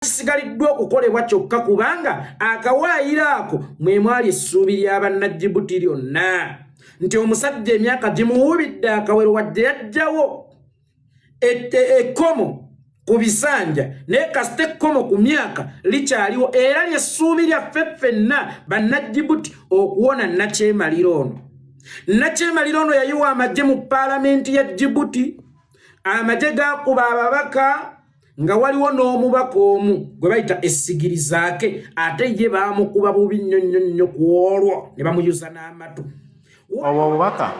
sigaliddwa okukolebwa kyokka kubanga akawaayira ako mwe mwali essuubi ly'Abannajjibuti lyonna nti omusajja emyaka gimuwubidde akawero wadde yajjawo ekkomo ku bisanja naye kasita ekkomo ku myaka likyaliwo era lyessuubi lyaffe ffenna Bannajjibuti okuwona Nakyemaliro ono. Nakyemaliro ono yayiwa amagye mu paalamenti ya Djibouti, amagye gaakuba ababaka nga waliwo n'omubaka omu gwe bayita essigirizaake ate ye baamukuba bubi nnyo ku olwo ne bamuyuza n'amatu. Obwo obubaka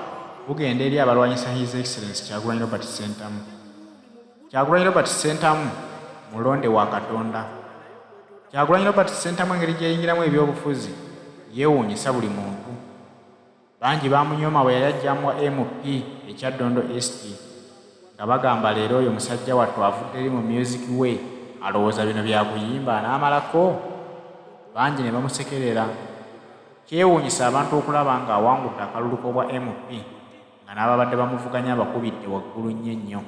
bugenda eri abalwanyisa His Excellency Kyagulanyi Robert Ssentamu. Kyagulanyi Robert Ssentamu mulonde wa Katonda. Kyagulanyi Robert Ssentamu engeri gyeyingiramu ebyobufuzi yeewuunyisa buli muntu. Bangi baamunyooma bwe yali ajjamu MP ekya Ddondo East nga bagamba leero oyo musajja wattu avudde eri mu music we alowooza bino byakuyimba n'amalako. Bangi ne bamusekerera. Kyewuunyisa abantu okulaba nga awangudde akaluluko bwa MP nga n'ababadde bamuvuganya abakubidde waggulu nnyo.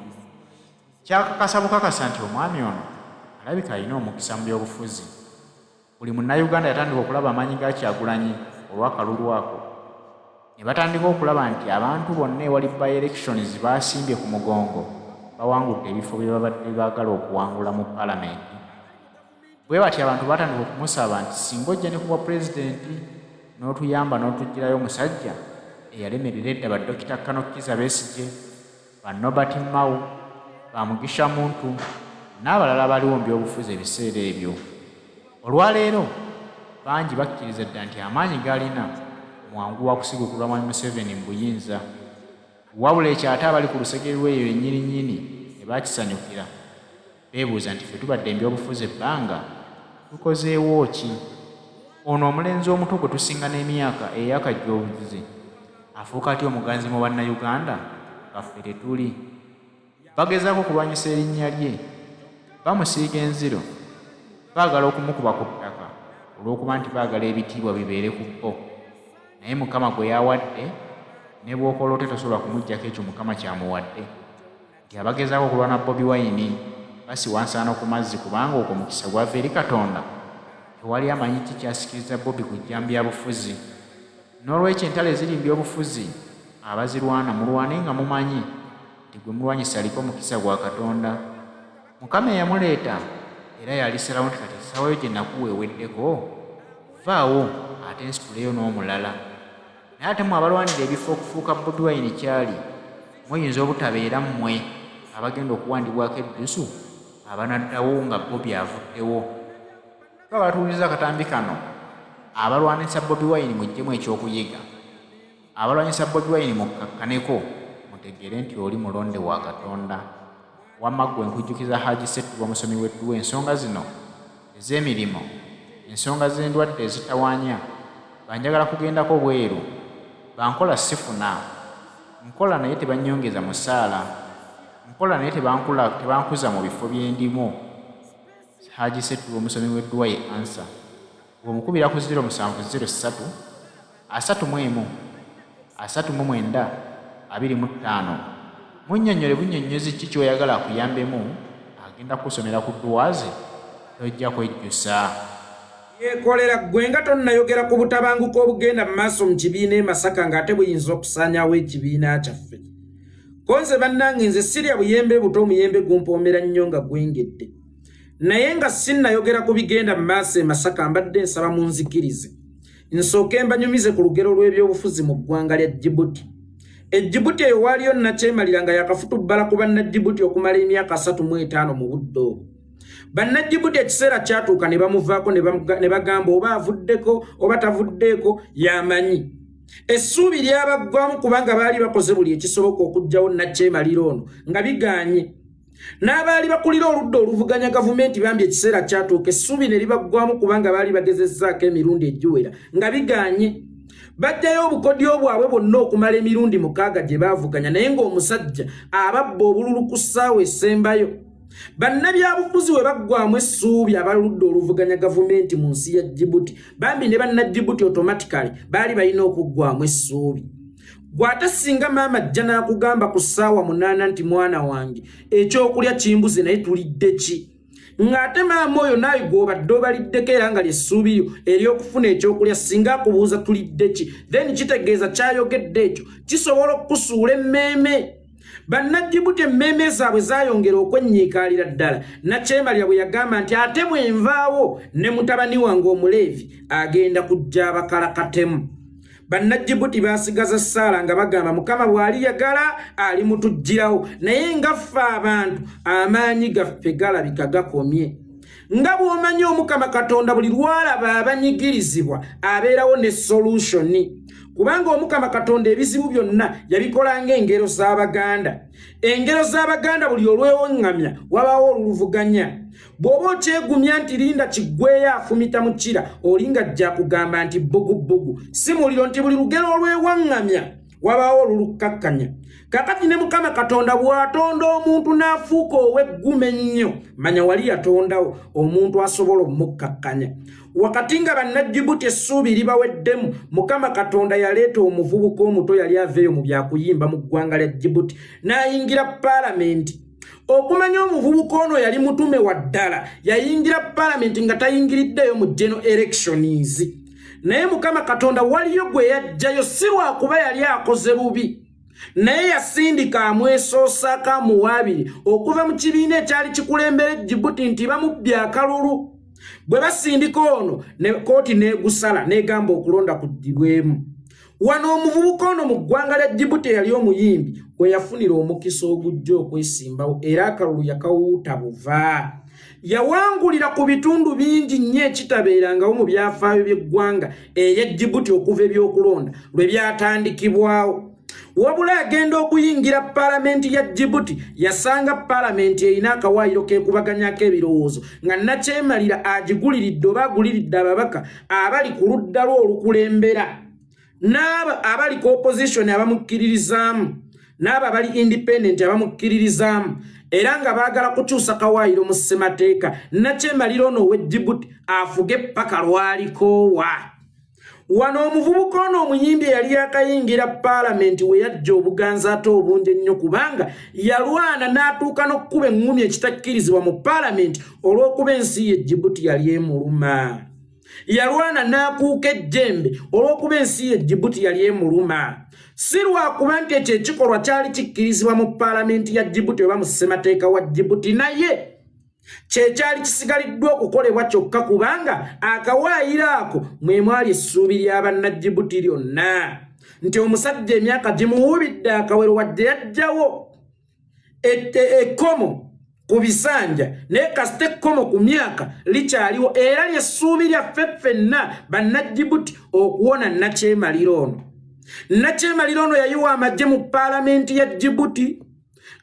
Kyakakasa bukakasa nti omwami ono alabika alina omukisa mu byobufuzi. Buli munnayuganda yatandika okulaba amaanyi ga Kyagulanyi olw'akalulu ako. Ne batandika okulaba nti abantu bonna ewali by-elections baasimbye ku mugongo bawangudde ebifo bye babadde baagala okuwangula mu paalamenti. Bwe bati abantu batandika okumusaba nti singa ojja ne kuba pulezidenti n'otuyamba n'otuggirayo omusajja eyalemerera edda ba Dr. Kano Kizza Besigye, ba Nobert Mao, ba Mugisha Muntu n'abalala baliwo mu byobufuzi ebiseera ebyo. Olwaleero bangi bakkiriza dda nti amaanyi galina mwangu wa kusigukirwa Mwami Museveni mu buyinza. Wabula ekyo ate abali ku lusegere lw'eyo ennyininyini ne bakisanyukira. Beebuuza nti ffe tubadde mu byobufuzi ebbanga tukozeewo ki? Ono omulenzi omuto gwe tusinga n'emyaka eyakajja obuvuzi afuuka atya omuganzi mu Bannayuganda kaffe tetuli. Bagezaako kulwanyisa erinnya lye, bamusiiga enziro, baagala okumukuba ku ttaka olw'okuba nti baagala ebitiibwa bibeere ku bbo. Naye Mukama gwe yawadde ne bw'okola ote tosobola kumuggyako ekyo Mukama kyamuwadde. Nti abagezaako okulwana Bobi Wine basiwa nsaano ku mazzi kubanga ogwo mukisa gwava eri Katonda. Tewali amanyi ki kyasikiriza Bobi kujja mu byabufuzi. N'olwekyo entalo eziri mu byobufuzi abazirwana mulwane nga mumanyi nti gwe mulwanyisa aliko mukisa gwa Katonda. Mukama eyamuleeta era yalisalawo nti kati essaawa yo gye nakuwa eweddeko, vaawo ate nsituleyo n'omulala. Naye ate mwe abalwanira ebifo okufuuka Bobi Wine kyali muyinza obutabeera mmwe abagenda okuwandibwako eddusu abanaddawo nga Bobi avuddewo. Twabatuuliza akatambi kano abalwanyisa Bobi Wine muggyemu ekyokuyiga. Abalwanyisa Bobi Wine mukkakkaneko mutegeere nti oli mulonde wa Katonda. Wamma ggwe nkujjukiza Haji Ssettuba musomi w'edduwa ensonga zino ez'emirimu, ensonga z'endwadde ezitawaanya, banjagala kugendako bweru, bankola sifuna, nkola naye tebannyongeza musaala, nkola naye tebankuza mu bifo by'endimu. Haji Ssettuba omusomi w'edduwa ye ansa. Bw'omukubira ku 0703 31 39 25 munnyonnyole bunnyonnyozi ki ky'oyagala akuyambemu, agenda kusomera ku ddwaze tojja kwejjusa. Yeekolera ggwe nga tonnayogera ku butabanguko obugenda mu maaso mu kibiina e Masaka ng'ate buyinza okusaanyaawo ekibiina kyaffe. Konze bannange nze sirya buyembe buto, omuyembe gumpoomera nnyo nga gwengedde. Naye nga sinnayogera ku bigenda mu maaso e Masaka mbadde nsaba munzikirize nsooke mbanyumize ku lugero lw'ebyobufuzi mu ggwanga lya Djibouti. Djibouti eyo waaliyo Nakyemalira nga yakafutubbala ku Bannadjibouti okumala emyaka 35 mu budde obwo. Bannadjibouti ekiseera kyatuuka ne bamuvaako ne bagamba oba avuddeko oba tavuddeeko yamanyi. Essuubi lyabaggwamu kubanga baali bakoze buli ekisoboka okuggyawo Nakyemalira ono nga bigaanye. N'abaali bakulira oludda oluvuganya gavumenti bambi ekiseera kyatuuka essuubi ne libaggwamu kubanga baali bagezezzaako emirundi egiwera nga bigaanye. Bajjayo obukodyo bwabwe bonna okumala emirundi 6 gye baavuganya naye ng'omusajja ababba obululu ku ssaawa esembayo. Bannabyabufuzi we baggwamu essuubi abaludde oluvuganya gavumenti mu nsi ya Djibouti bambi ne Bannadjibouti automatically baali balina okuggwamu essuubi. Gwate singa maama ajja n'akugamba ku ssaawa 8 nti mwana wange ekyokulya kimbuze naye tulidde ki? ng'ate maama oyo naawe gw'obadde obaliddeko era nga ly'essuubi ery'okufuna ekyokulya singa akubuuza tulidde ki then kitegeeza kyayogedde ekyo kisobola okukusuula emmeeme. Bannadjibuti emmeeme zaabwe zaayongera okwenyiikaalira ddala. Nakyemalira bwe yagamba nti ate bwe nvaawo ne mutabani wange Omuleevi agenda kujja abakalakatemu. Bannadjibuti baasigaza Saala nga bagamba Mukama bw'ali yagala ali mutujjirawo naye nga ffe abantu amaanyi gaffe galabika gakomye. Nga bw'omanyi Omukama Katonda buli lwalaba abanyigirizibwa abeerawo ne solutioni. Kubanga Omukama Katonda ebizibu byonna yabikola ng'engero z'Abaganda. Engero z'Abaganda buli olwewoŋŋamya wabaawo oluvuganya. Bw'oba okyegumya nti linda kiggweyo afumita mu kira olinga ajja kugamba nti bbugubugu. Si muliro nti buli lugero olwewaŋŋamya wabaawo olulukkakkanya. Kakati ne Mukama Katonda bw'atonda omuntu n'afuuka ow'eggume ennyo manya wali yatondawo omuntu asobola omukkakkanya. Wakati nga bannadjibuti essuubi libaweddemu Mukama Katonda yaleeta omuvubuka omuto yali aveeyo mu byakuyimba mu ggwanga lya Djibouti n'ayingira paalamenti. Okumanya omuvubuka ono yali mutume wa ddala yayingira paalamenti nga tayingiriddeyo mu general elections. Naye Mukama Katonda waliyo gwe yajjayo si lwakuba yali akoze bubi. Naye yasindika amwesoosaako amuwaabire okuva mu kibiina ekyali kikulembera Djibouti nti bamubbye akalulu. Bwe basindika ono ne kooti n'egusala n'egamba okulonda kuddibwemu. Wano omuvubuka ono mu ggwanga lya Djibouti yali omuyimbi we yafunira omukisa ogujja okwesimbawo era akalulu yakawuuta buva. Yawangulira ku bitundu bingi nnyo ekitabeerangawo mu byafaayo by'eggwanga eya Djibouti okuva ebyokulonda lwe byatandikibwawo. Wabula agenda okuyingira paalamenti ya Djibouti yasanga paalamenti erina akawaayiro keekubaganyako ebirowoozo nga Nakyemalira agiguliridde oba aguliridde ababaka abali ku ludda lwe olukulembera n'abo abali ku opposition abamukkiririzaamu n'abo abali independent abamukkiririzaamu era nga baagala kukyusa kawaayiro mu ssemateeka. Nakyemalira ono ow'e Djibouti afuge paka lwalikoowa. Wano omuvubuka ono omuyimbi yali akayingira paalamenti we yajja obuganza ate obungi ennyo kubanga yalwana n'atuuka n'okkuba eŋŋumi ekitakkirizibwa mu paalamenti olw'okuba ensi ye Djibouti yali emuluma. Yalwana n'akuuka ejjembe olw'okuba ensi ye Djibouti yali emuluma. Si lwakuba nti ekyo ekikolwa kyali kikkirizibwa mu paalamenti ya Djibouti oba mu ssemateeka wa Djibouti naye kyekyali kisigaliddwa okukolebwa kyokka kubanga akawaayiro ako mwe mwali essuubi ly'abannadjibuti lyonna nti omusajja emyaka gimuwubidde akawero wadde yajjawo ekkomo ku bisanja naye kasita ekkomo ku myaka likyaliwo era ly'essuubi lyaffe ffenna bannadjibuti okuwona Nakyemalira ono. Nakyemalira ono yayiwa amagye mu paalamenti ya Djibouti.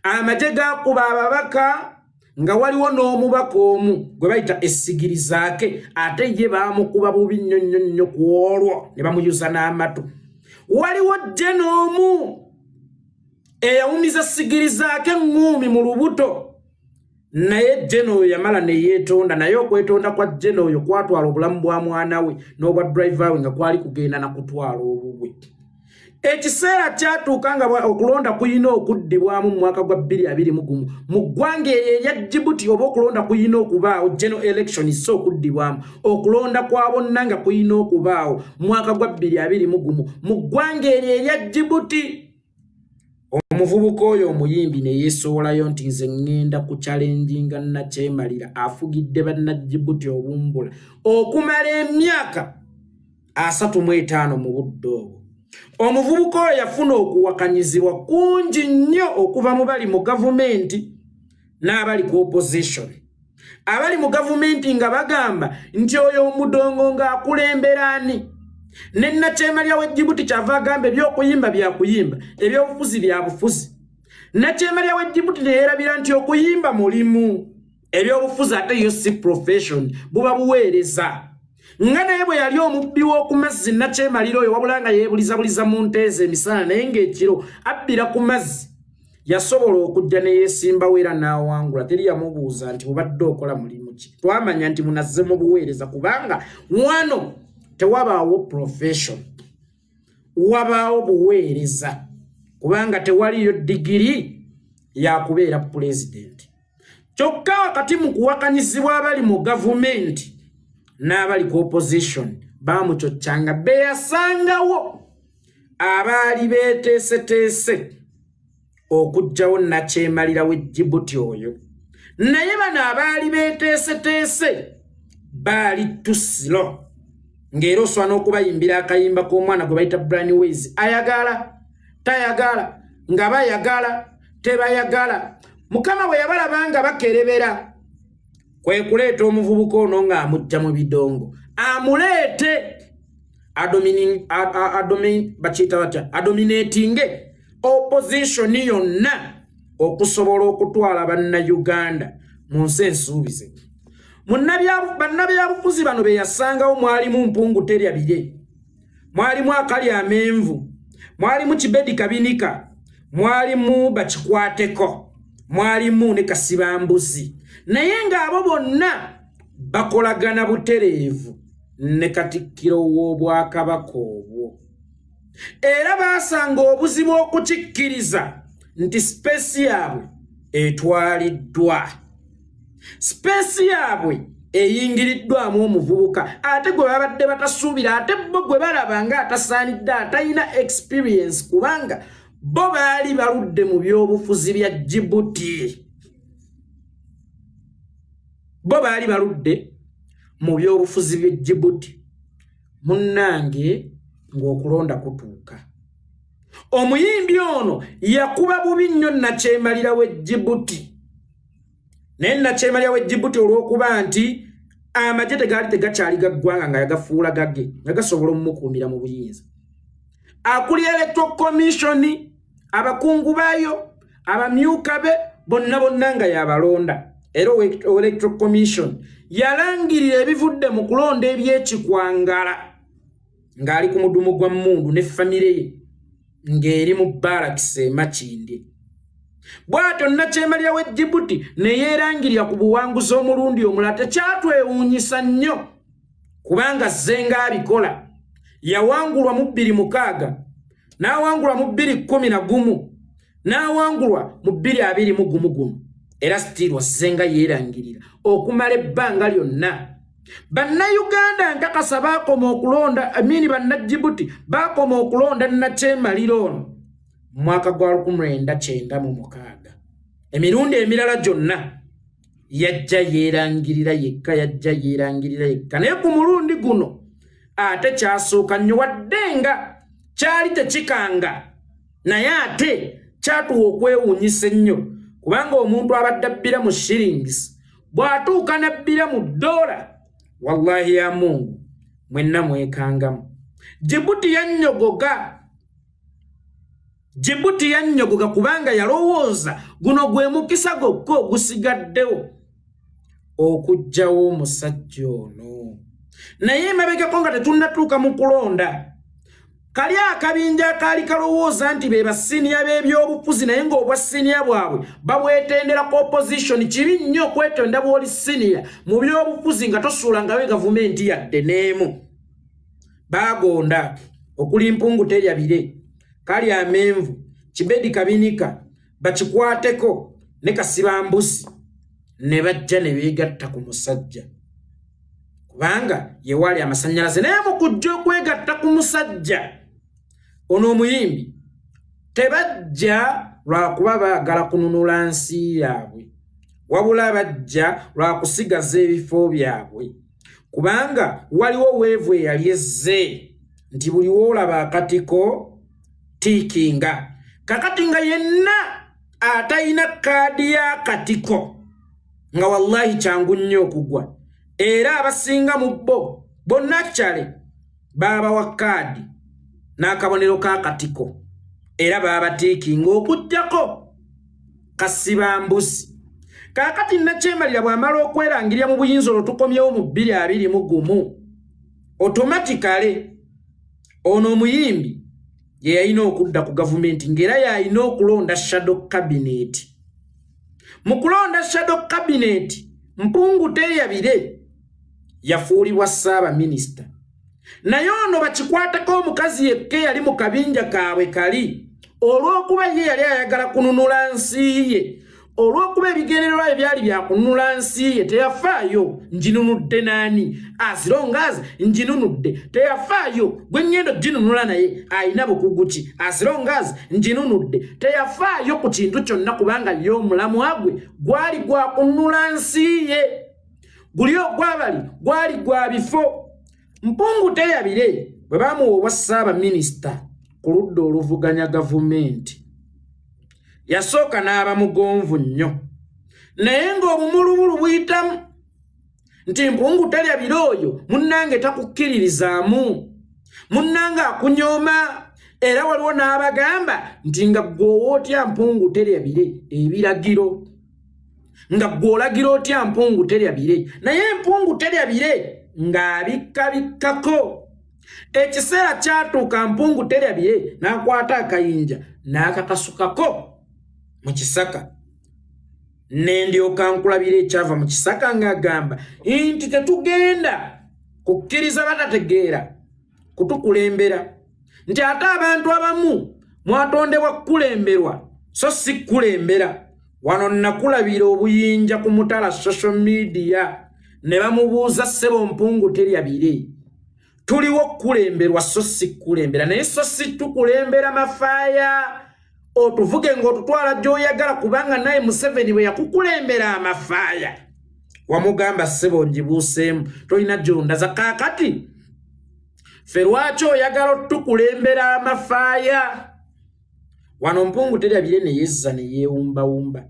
Amagye gaakuba ababaka nga waliwo n'omubaka omu gwe bayita essigirizaake ate ye baamukuba bubi nnyo nnyo nnyo ku olwo ne bamuyuza n'amatu. Waliwo jjene omu eyawumiza Sigirizaake eŋŋuumi mu lubuto naye jjene oyo yamala ne yeetonda naye okwetonda kwa jjene oyo kwatwala obulamu bwa mwana we n'obwa driver we nga kwali kugenda na kutwala obubwe. Ekiseera kyatuuka nga okulonda kuyina okuddibwamu mu mwaka gwa 2021 mu ggwanga erya Djibouti oba okulonda kuyina okubaawo general election so okuddibwamu okulonda kwa bonna nga kuyina okubaawo mu mwaka gwa 2021 mu ggwanga erya Djibouti. Omuvubuka oyo omuyimbi ne yeesowolayo nti nze ŋŋenda ku challenginga Nakyemalira afugidde bannadjibuti obumbula okumala emyaka 35 mu budde obwo. Omuvubuka oyo yafuna okuwakanyizibwa kungi nnyo okuva mu bali mu gavumenti n'abali ku opposition. Abali mu gavumenti nga bagamba nti oyo omudongo ng'akulembera ani. Ne Nakyemalira w'e Djibouti kyava agamba ebyokuyimba byakuyimba ebyobufuzi bya bufuzi. Nakyemalira w'e Djibouti ne yeerabira nti okuyimba mulimu ebyobufuzi ate yo si profession buba buweereza. Nga naye bwe yali omubbi w'oku mazzi Nakyemalira oyo wabula nga yeebulizabuliza mu nteeza emisana naye ng'ekiro abbira ku mazzi yasobola okujja ne yeesimbawo era n'awangula. Teri yamubuuza nti obadde okola mulimu ki. Twamanya nti munazze mu buweereza kubanga wano tewabaawo profession wabaawo buweereza kubanga tewaliyo digiri ya kubeera president. kyokka wakati mu kuwakanyizibwa abali mu gavumenti n'abali ku opposition bamucoccanga beyasangawo abaali beeteeseteese okugjawo nakyemalira w'Ejjibuti oyo naye bano abaali beeteeseteese baali tusiro ng'era oswana okubayimbira akayimba k'omwana gwe bayita Brandways ayagala tayagala nga bayagala tebayagala Mukama bwe yabalaba nga bakerebera kwe kuleeta omuvubuka ono ng'amujja mu bidongo amuleete adominatinge opposition yonna okusobola okutwala bannayuganda mu nsi ensuubize. Bannabyabufuzi bano be yasangawo mwalimu Mpungu Terya, mwalimu Akali Amenvu, mwalimu Kibedi Kabinika, mwalimu Bakikwateko, mwalimu ne Kasibambuzi. Naye ng'abo bonna bakolagana butereevu ne Katikkiro w'Obwakabaka obwo. Era baasanga obuzibu okukikkiriza nti space yaabwe etwaliddwa. Space yaabwe eyingiriddwamu omuvubuka ate gwe babadde batasuubira ate bo gwe balaba nga atasaanidde atalina experience kubanga bo baali baludde mu byobufuzi bya Djibouti. Bo baali baludde mu byobufuzi bya Djibouti. Munnange ng'okulonda kutuuka. Omuyimbi ono yakuba bubi nnyo nakyemalira w'Ejjibuti. Naye nakyemalira w'Ejjibuti olw'okuba nti amagye tegaali tegakyali gaggwanga nga yagafuula gage nga gasobola omumukuumira mu buyinza. Akuli Electoral Commission, abakungu baayo, abamyuka be, bonna nga yabalonda. Era Electoral Commission yalangirira ebivudde mu kulonda ebyekikwangala ng'ali ku mudumu gwa Mmundu ne famire ye ng'eri mu Barakisi e Makindye. Bw'atyo nakyemalira w'Ejjibuti ne yeerangirira ku buwanguzi omulundi omulala tekyatwewuunyisa nnyo kubanga Zenga abikola. Yawangulwa mu 2006, n'awangulwa mu 2011, n'awangulwa mu 2021 era still Zenga yeerangirira okumala ebbanga lyonna. Bannayuganda nkakasa baakoma okulonda Bannadjibuti baakoma okulonda nakyemalira ono mwaka gwa 1996. Emirundi emirala gyonna yajja yeerangirira yekka. Naye ku mulundi guno ate kyasooka nnyo wadde nga kyali tekikanga naye ate kyatuwa okwewuunyisa ennyo kubanga omuntu abadde abbira mu shillings bw'atuuka nabbira mu dola wallahi ya Mungu mwenna mwekangamu. Djibouti yannyogoga kubanga yalowooza guno gwe mukisa gokka ogusigaddewo okuggyawo omusajja ono. Naye emabegako nga tetunnatuuka mu kulonda kali akabinja akaali kalowooza nti be basiniya b'ebyobufuzi naye ng'obwa siniya bwabwe babwetendera ku opposition. Kibi nnyo okwetenda bw'oli siniya mu byobufuzi nga tosuulangawo gavumenti yadde n'emu. Baagonda okuli Mpungu Terya, Kali Amenvu, Kibedi Kabinika, Bakikwateko ne Kasibambuzi ne bajja ne beegatta ku musajja kubanga ye wali amasannyalaze. Naye mu kujja okwegatta ku musajja ono omuyimbi tebajja lwakuba baagala kununula nsi yaabwe wabula bajja lwakusigaza ebifo byabwe kubanga waliwo weevu eyali ezze nti buli woolaba akatiko tiikinga. Kakati nga yenna atayina kaadi y'akatiko nga wallahi kyangu nnyo okugwa. Era abasinga mu bo bonna kyale baabawa kaadi n'akabonero k'akatiko era baabatiikinga okujjako Kasibambuzi. Kakati nakyemalira bw'amala okwerangirira mu buyinza olwo tukomyewo mu 2021 automatically ono omuyimbi ye yalina okudda ku gavumenti ng'era yalina okulonda shadow cabinet. Mu kulonda shadow cabinet Mpungu Terya yafuulibwa Ssaabaminisita. Naye ono Bakikwateko omukazi yekka yali mu kabinja kaabwe kali olw'okuba ye yali ayagala kununula nsi ye olw'okuba ebigendererwa ebyali byakununula nsi ye teyafaayo njinunudde naani asirongazi njinunudde teyafaayo gwe ngendo ginunula naye ayina bukugu ki asirongazi njinunudde teyafaayo ku kintu kyonna kubanga ye omulamu agwe gwali gwakununula nsi ye guli ogwabali gwali gwa bifo Mpungu teyabire bwe bamuwa obwa Ssaabaminisita ku ludda oluvuganya gavumenti yasooka n'aba mugonvu nnyo naye ng'obumulubulu buyitamu nti Mpungu teryabire oyo munnange takukkiririzaamu munnange akunyooma era waliwo n'abagamba nti nga ggwe otya Mpungu teryabire ebiragiro nga ggwe olagira otya Mpungu teryabire naye Mpungu teryabire ng'abikkabikkako ekiseera kyatuuka Mpungu teryabire n'akwata akayinja n'akakasukako mu kisaka nendyoka nkulabira ekyava mu kisaka ng'agamba nti tetugenda kukkiriza batategeera kutukulembera nti ate abantu abamu mwatondebwa kulemberwa so si kulembera wano nakulabira obuyinja ku mutala social media ne bamubuuza ssebo Mpungu teryabire tuliwo kulemberwa so si kulembera naye so si tukulembera mafaaya otuvuge ng'otutwala gy'oyagala kubanga naye Museveni bwe yakukulembera amafaaya wamugamba ssebo ngibuuseemu tolina gyondaza kaakati ffe lwaki oyagala otukulembera amafaaya wano Mpungu teryabire ne yezza ne yeewumbawumba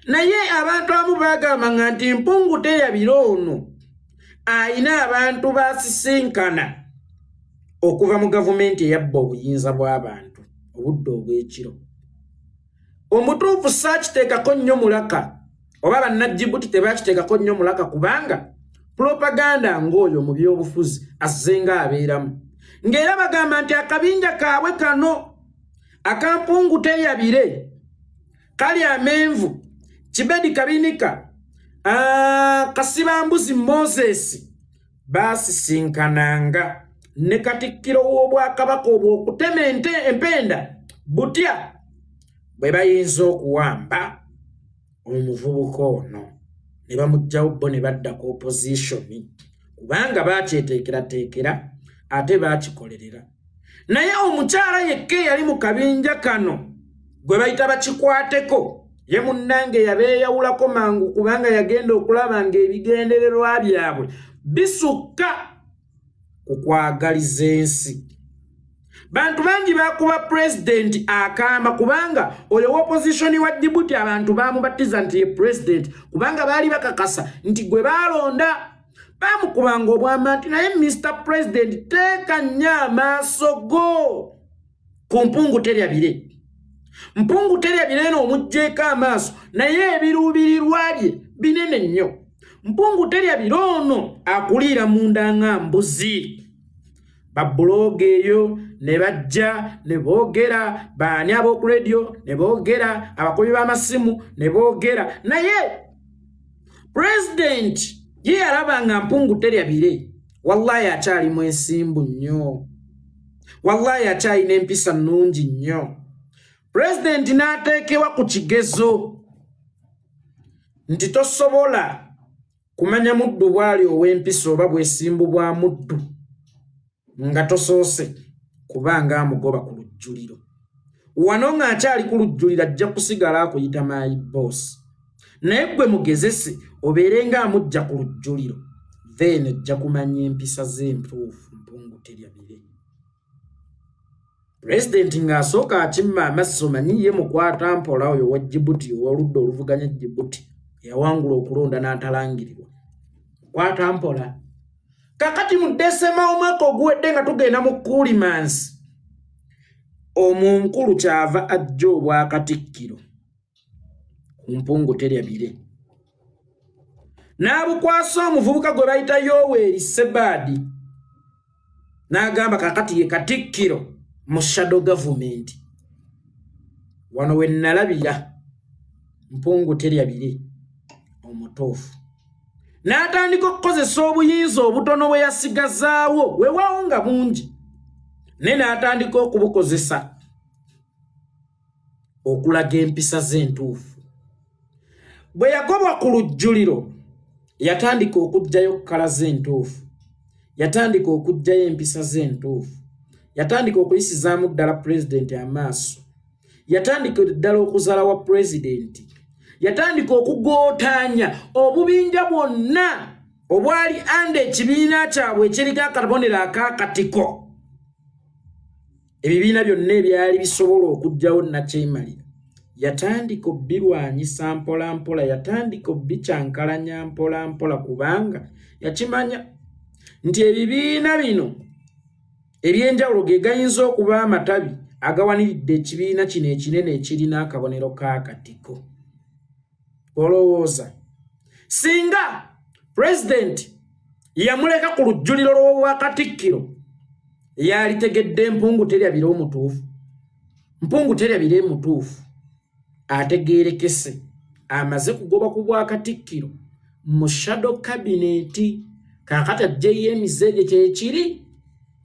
naye abantu abamu baagamba nti Mpungu teryabire ono ayina abantu basisinkana okuva mu gavumenti eyabba obuyinza bw'abantu obudde obw'ekiro omutuufu saakiteekako nnyo mulaka oba bannajjibuti tebakiteekako nnyo mulaka kubanga propaganda ng'oyo mu byobufuzi azze ng'abeeramu ng'era bagamba nti akabinja kaabwe kano aka Mpungu teryabire kali amenvu Kibedi Kabinika Kasibambuzi Moses basisinkananga ne Katikkiro w'Obwakabaka obw'okutema empenda butya bwe bayinza okuwamba omuvubuka ono ne bamugjawo bo ne badda ku opposition kubanga bakyeteekerateekera ate bakikolerera naye omukyala yekka yali mu kabinja kano gwe bayita bakikwateko ye munnange yabeeyawulako mangu kubanga yagenda okulaba ng'ebigendererwa byabwe bisukka ku kwagaliza ensi bantu bangi bakuba president akamba kubanga oyo opposition wa Djibouti abantu bamubatiza nti ye president kubanga baali bakakasa nti gwe balonda bamukubanga obwama nti naye Mr. President teeka nnyo amaaso go ku Mpungu teryabire Mpungu teryabire n'omuggyeko amaaso naye ebiruubirirwa bye binene nnyo Mpungu teryabire ono akuliira munda nga mbuzi babuloga eyo ne bajja ne boogera baani ab'oku radio ne boogera abakubi b'amasimu ne boogera naye president ye yalaba nga Mpungu teryabire wallahi akyalimu ensimbu nnyo wallahi akyalina empisa nnungi nnyo president n'ateekebwa ku kigezo nti tosobola kumanya muddu bwali ow'empisa oba bwesimbu bwa muddu nga tosoose kubanga amugoba ku lujjuliro wano ng'akyali ku lujjuliro ajja kusigala akuyita my boss naye gwe mugezese obeere ng'amujja ku lujjuliro then ajja kumanya empisa z'entuufu Mpungu teryabire president ng'asooka akimma amaaso manyi ye mukwata mpola oyo wa Djibouti ow'oludda oluvuganya Djibouti yawangula okulonda n'atalangirirwa kwata mpola kakati mu December omwaka oguwedde nga tugenda mu Kulimansi omunkulu kyava ajja obwakatikkiro ku Mpungu teryabire n'abukwasa omuvubuka gwe bayita Yoweri Sebadi n'agamba kakati ye katikkiro mu shadow government wano we nalabira Mpungu teryabire omutuufu n'atandika okukozesa obuyinza obutono bwe yasigazaawo weewaawo nga bungi naye n'atandika okubukozesa okulaga empisa z'entuufu bwe yagobwa ku lujjuliro yatandika okujjayo kkala z'entuufu, yatandika okujjayo empisa z'entuufu, yatandika okuyisizaamu ddala pulezidenti amaaso, yatandika ddala okuzaala wa pulezidenti, yatandika okugootaanya obubinja bwonna obwali anda ekibiina kyabwe ekiriko akabonero ak'akatiko. Ebibiina byonna ebyali bisobola okujjawo nakyemalira yatandika obbirwanyisa mpola mpola, yatandika obbikyankalanya mpola mpola, kubanga yakimanya nti ebibiina bino eby'enjawulo ge gayinza okuba amatabi agawaniridde ekibiina kino ekinene ekirina akabonero k'akatiko. Olowooza singa pulezidenti yamuleka ku lujjuliro lw'obwakatikkiro yalitegedde Mpuuga teryabire omutuufu, Mpuuga teryabire mutuufu, ategeerekese amaze kugoba ku bwakatikkiro mu shadow cabinet. Kaakati ajjeyo emizeege kyekiri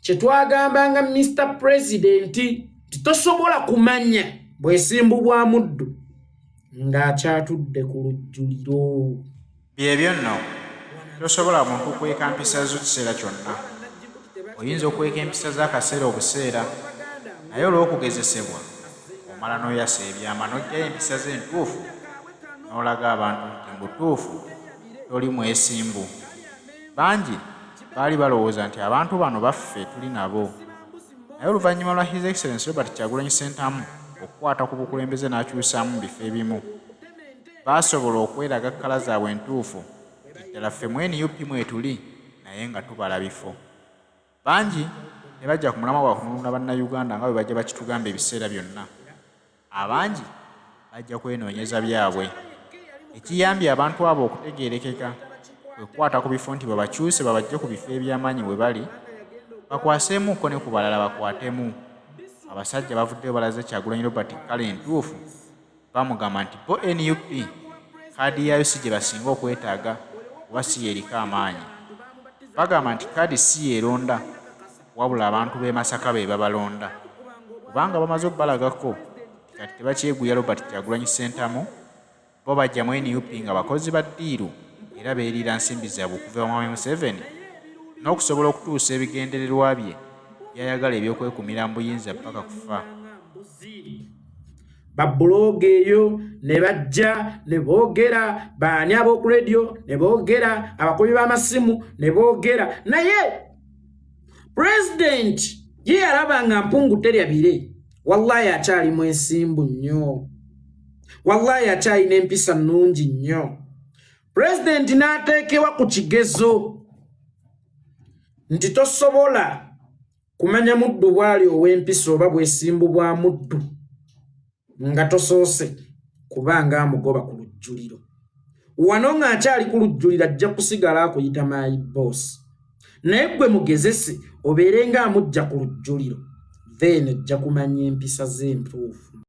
kye twagambanga Mr. President titosobola kumanya bwesimbu bwa muddu ng'akyatudde ku lujjuliro. Byebyo nno tosobola muntu okweka empisa zo kiseera kyonna. Oyinza okweka empisa z'akaseera obuseera, naye olw'okugezesebwa omala n'oyasa ebyama n'ojjayo empisa z'entuufu n'olaga abantu nti mbutuufu toli mwesimbu. Bangi baali balowooza nti abantu bano baffe tuli nabo, naye oluvannyuma lwa His Excellency Robert Kyagulanyi Ssentamu okukwata ku bukulembeze n'akyusaamu mu bifo ebimu, baasobola okweraga kkala zaabwe entuufu ddala ffe mu NUP mwetuli naye nga tubala bifo. Bangi ne bajja ku mulamwa gwa kununula bannayuganda nga bwe bajja bakitugamba ebiseera byonna. Abangi bajja kwenoonyeza byabwe. Ekiyambye abantu abo okutegeerekeka kwe kukwata ku bifo nti babakyuse babajje ku bifo eby'amaanyi bwe bali, bakwaseemuuko ne ku balala bakwatemu. Abasajja bavuddeyo balaze Kyagulanyi Robert kkala entuufu, bamugamba nti bo NUP kaadi yaayo si gye basinga okwetaaga oba si yeriko amaanyi. Bagamba nti kaadi si yeeronda wabula abantu b'e Masaka be babalonda, kubanga bamaze okubalagako kati tebakyeguya Robert Kyagulanyi Ssentamu, bo bajja mu NUP nga bakozi ba ddiiru era beeriira nsimbi zaabwe okuva Mwami Museveni n'okusobola okutuusa ebigendererwa bye byayagala ebyokwekumira mu buyinza paka kufa. Babuloga eyo ne bajja ne boogera, baani ab'oku radio ne boogera, abakubi b'amasimu ne boogera, naye pulezidenti ye yalaba nga Mpuuga teryabire. Wallahi akyali mwesimbu nnyo, wallahi akyalina empisa nnungi nnyo. Pulezidenti n'ateekebwa ku kigezo nti tosobola kumanya muddu bwali ow'empisa oba bwesimbu bwa muddu nga tosoose kubanga amugoba ku lujjuliro. Wano ng'akyali ku lujjuliro ajja kusigala akuyita my boss, naye gwe mugezese obeere ng'amujja ku lujjuliro, then ajja kumanya empisa z'entuufu.